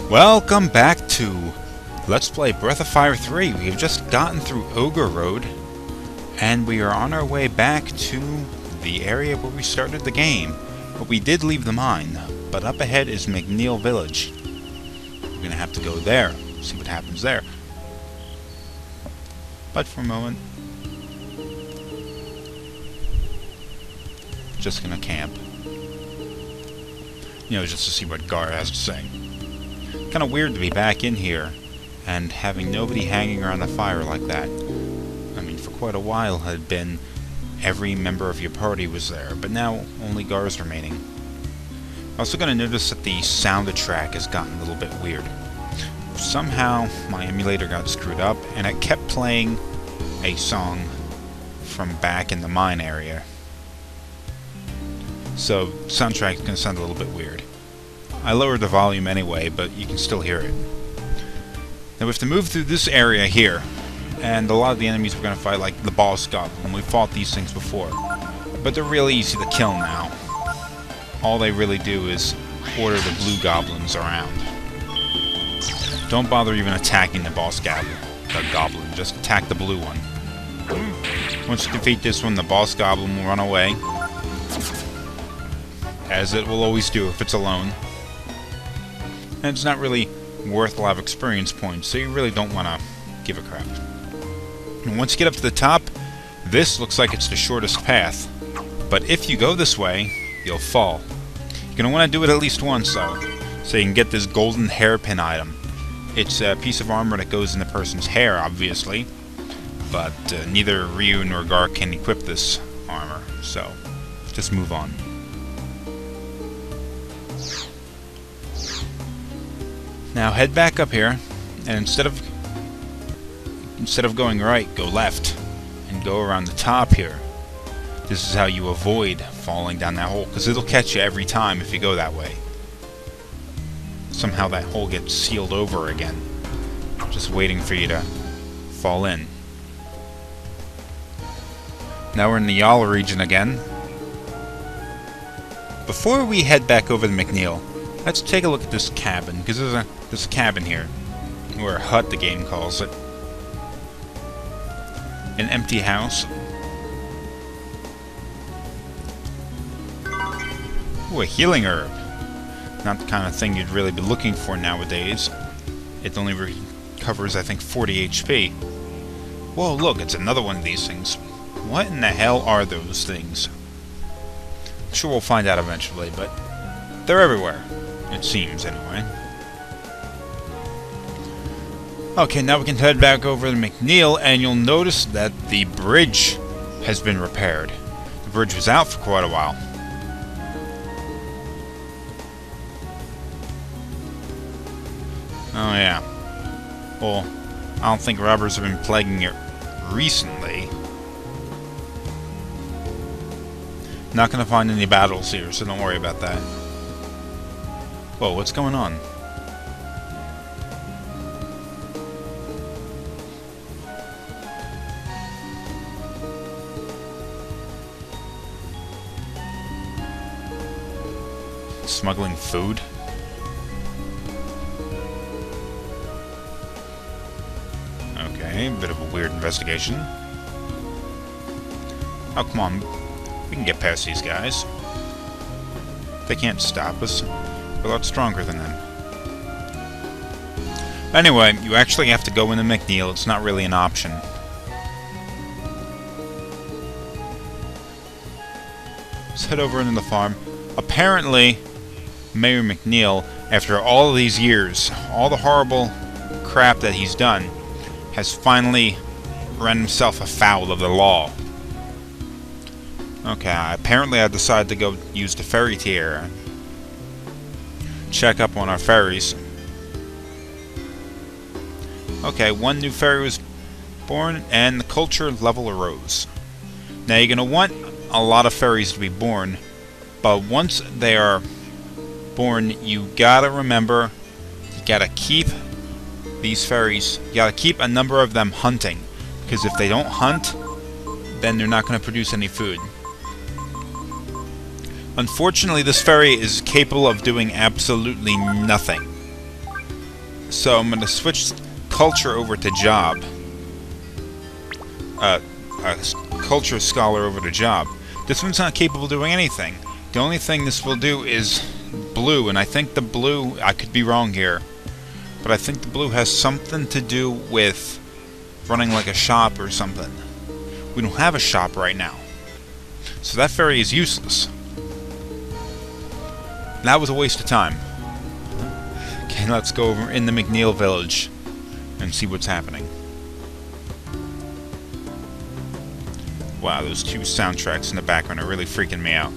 Welcome back to Let's Play Breath of Fire 3. We have just gotten through Ogre Road, and we are on our way back to the area where we started the game. But we did leave the mine, but up ahead is McNeil Village. We're going to have to go there, see what happens there. But for a moment, just going to camp. Just to see what Gar has to say. Kind of weird to be back in here and having nobody hanging around the fire like that. I mean, for quite a while had been every member of your party was there, but now only Gar's remaining. Also going to notice that the soundtrack has gotten a little bit weird. Somehow my emulator got screwed up and it kept playing a song from back in the mine area. So soundtrack is going to sound a little bit weird. I lowered the volume anyway, but you can still hear it. Now we have to move through this area here, and a lot of the enemies we're going to fight, like the boss goblin. We fought these things before, but they're really easy to kill now. All they really do is order the blue goblins around. Don't bother even attacking the boss goblin. Just attack the blue one. Once you defeat this one, the boss goblin will run away, as it will always do if it's alone. And it's not really worth a lot of experience points, so you really don't want to give a crap. And once you get up to the top, this looks like it's the shortest path. But if you go this way, you'll fall. You're going to want to do it at least once, though, so you can get this golden hairpin item. It's a piece of armor that goes in the person's hair, obviously, but neither Ryu nor Gar can equip this armor, so just move on. Now head back up here, and instead of going right, go left, and go around the top here. This is how you avoid falling down that hole, because it'll catch you every time if you go that way. Somehow that hole gets sealed over again, just waiting for you to fall in. Now we're in the Yala region again. Before we head back over to McNeil, let's take a look at this cabin, because there's a cabin here, or a hut the game calls it. An empty house. Ooh, a healing herb. Not the kind of thing you'd really be looking for nowadays. It only recovers, I think, 40 HP. Whoa, look, it's another one of these things. What in the hell are those things? I'm sure we'll find out eventually, but they're everywhere. It seems, anyway. Okay, now we can head back over to McNeil, and you'll notice that the bridge has been repaired. The bridge was out for quite a while. Oh, yeah. Well, I don't think robbers have been plaguing it recently. Not gonna find any battles here, so don't worry about that. Whoa, what's going on? Smuggling food? Okay, a bit of a weird investigation. Oh, come on. We can get past these guys. They can't stop us. We're a lot stronger than them. Anyway, you actually have to go into McNeil. It's not really an option. Let's head over into the farm. Apparently, Mayor McNeil, after all of these years, all the horrible crap that he's done, has finally run himself afoul of the law. Okay, apparently I decided to go use the ferry tier. Check up on our ferries. Okay, one new ferry was born, and the culture level arose. Now you're going to want a lot of ferries to be born, but once they are born, you gotta remember, you gotta keep these ferries, you gotta keep a number of them hunting, because if they don't hunt, then they're not going to produce any food. Unfortunately, this ferry is capable of doing absolutely nothing. So I'm going to switch culture over to job. Culture scholar over to job. This one's not capable of doing anything. The only thing this will do is blue, and I think the blue, I could be wrong here, but I think the blue has something to do with running like a shop or something. We don't have a shop right now, so that fairy is useless. That was a waste of time. Okay, let's go over in the McNeil village and see what's happening. Wow, those two soundtracks in the background are really freaking me out.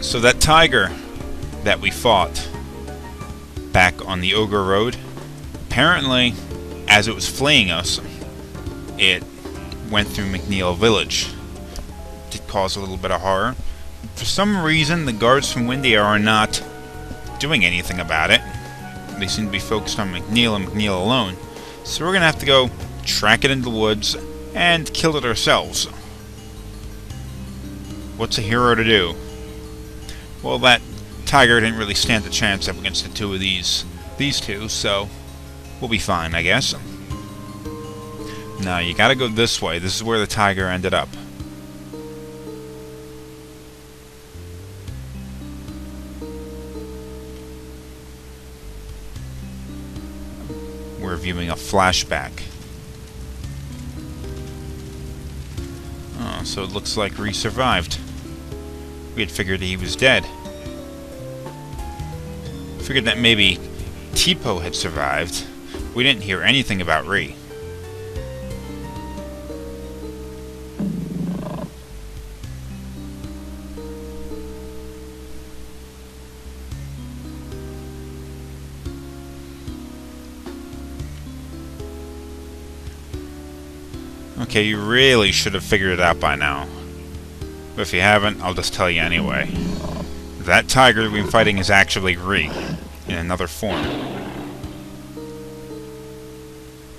So that tiger that we fought back on the Ogre Road, apparently, as it was fleeing us, it went through McNeil Village. It did cause a little bit of horror. For some reason, the guards from Windia are not doing anything about it. They seem to be focused on McNeil and McNeil alone. So we're going to have to go track it into the woods and kill it ourselves. What's a hero to do? Well, that tiger didn't really stand a chance up against the two of these two, so we'll be fine, I guess. Now, you gotta go this way. This is where the tiger ended up. We're viewing a flashback. Oh, so it looks like Ree survived. We had figured he was dead. Figured that maybe Tipo had survived. We didn't hear anything about Ree. Okay, you really should have figured it out by now. But if you haven't, I'll just tell you anyway. That tiger we've been fighting is actually Ree, in another form.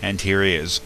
And here he is.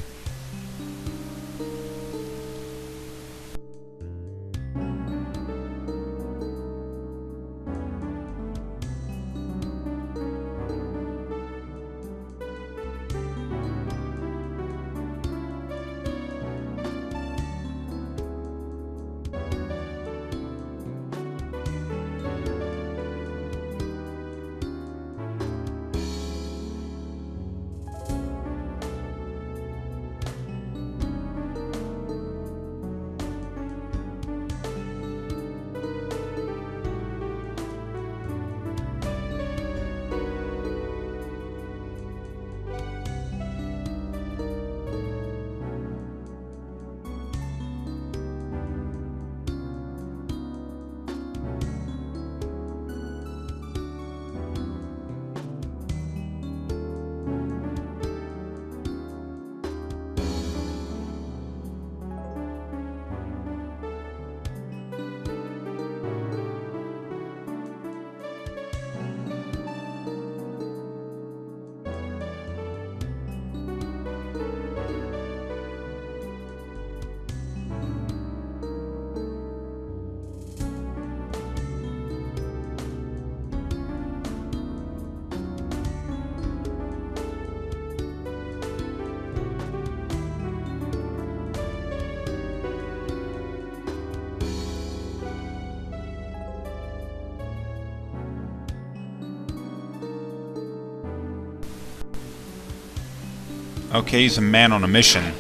Okay, he's a man on a mission.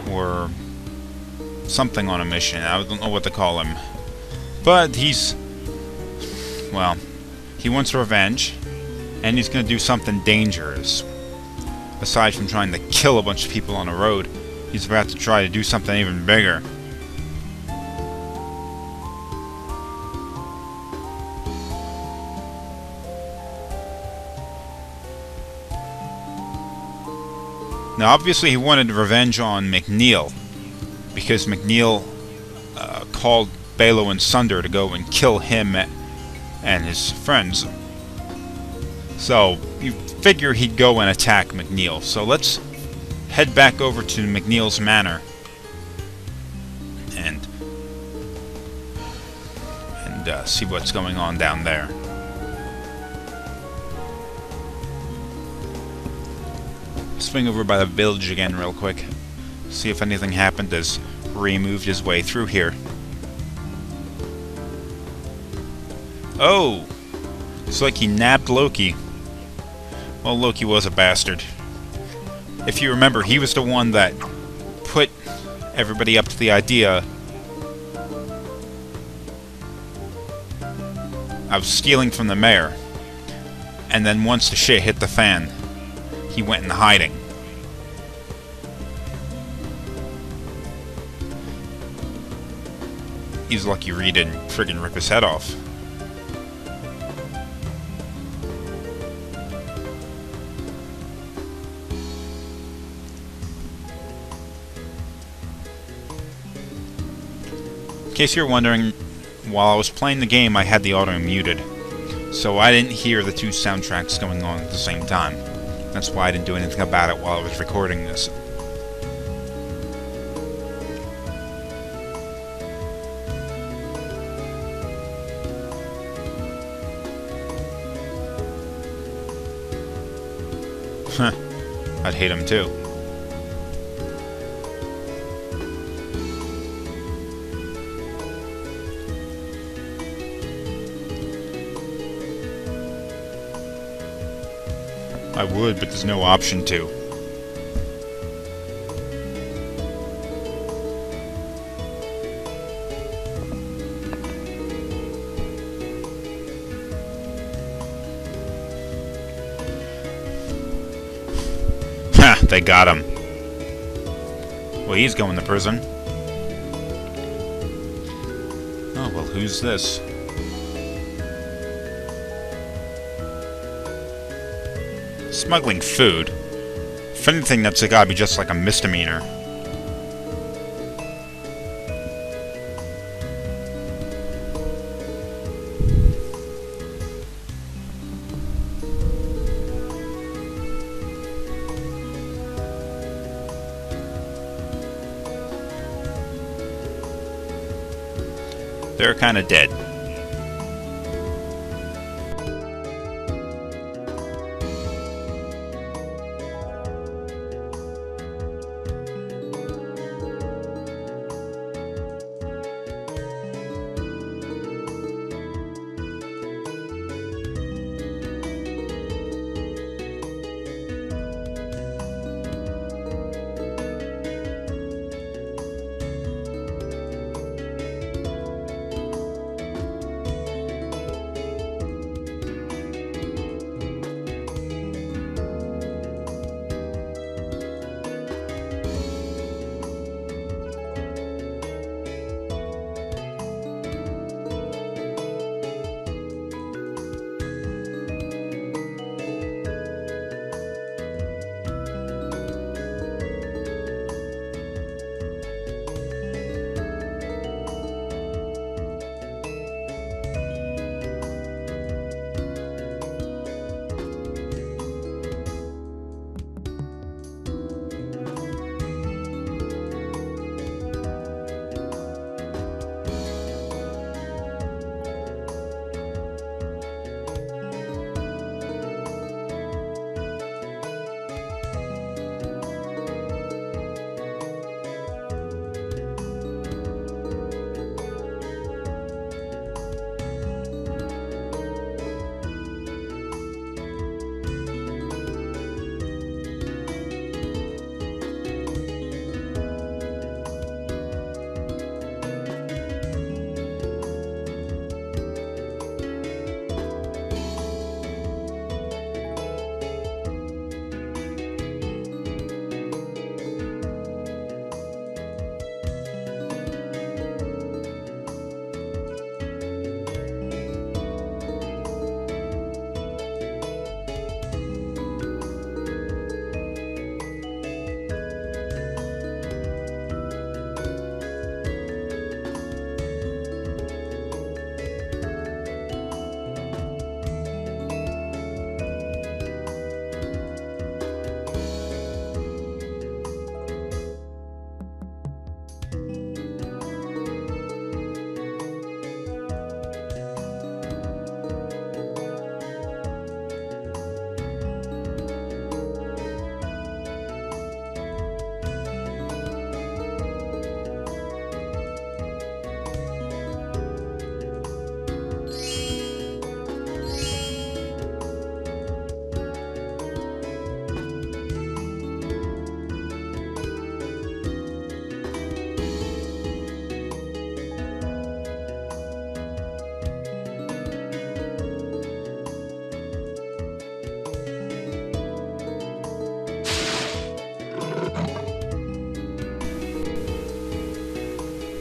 Or something on a mission. I don't know what to call him. But he's... well, he wants revenge. And he's going to do something dangerous. Aside from trying to kill a bunch of people on the road, he's about to try to do something even bigger. Now, obviously, he wanted revenge on McNeil, because McNeil called Balo and Sunder to go and kill him and his friends. So, you figure he'd go and attack McNeil. So let's head back over to McNeil's manor and see what's going on down there. Swing over by the village again real quick. See if anything happened as Ree moved his way through here. Oh! It's like he nabbed Loki. Well, Loki was a bastard. If you remember, he was the one that put everybody up to the idea of stealing from the mayor. And then once the shit hit the fan, he went in hiding. He's lucky Ree didn't friggin' rip his head off. In case you're wondering, while I was playing the game, I had the audio muted, so I didn't hear the two soundtracks going on at the same time. That's why I didn't do anything about it while I was recording this. Huh. I'd hate him too. I would, but there's no option to. Ha! They got him. Well, he's going to prison. Oh, well, who's this? Smuggling food? If anything, that's gotta be just like a misdemeanor. They're kinda dead.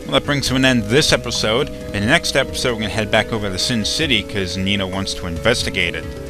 Well, that brings to an end this episode. In the next episode, we're going to head back over to Sin City because Nina wants to investigate it.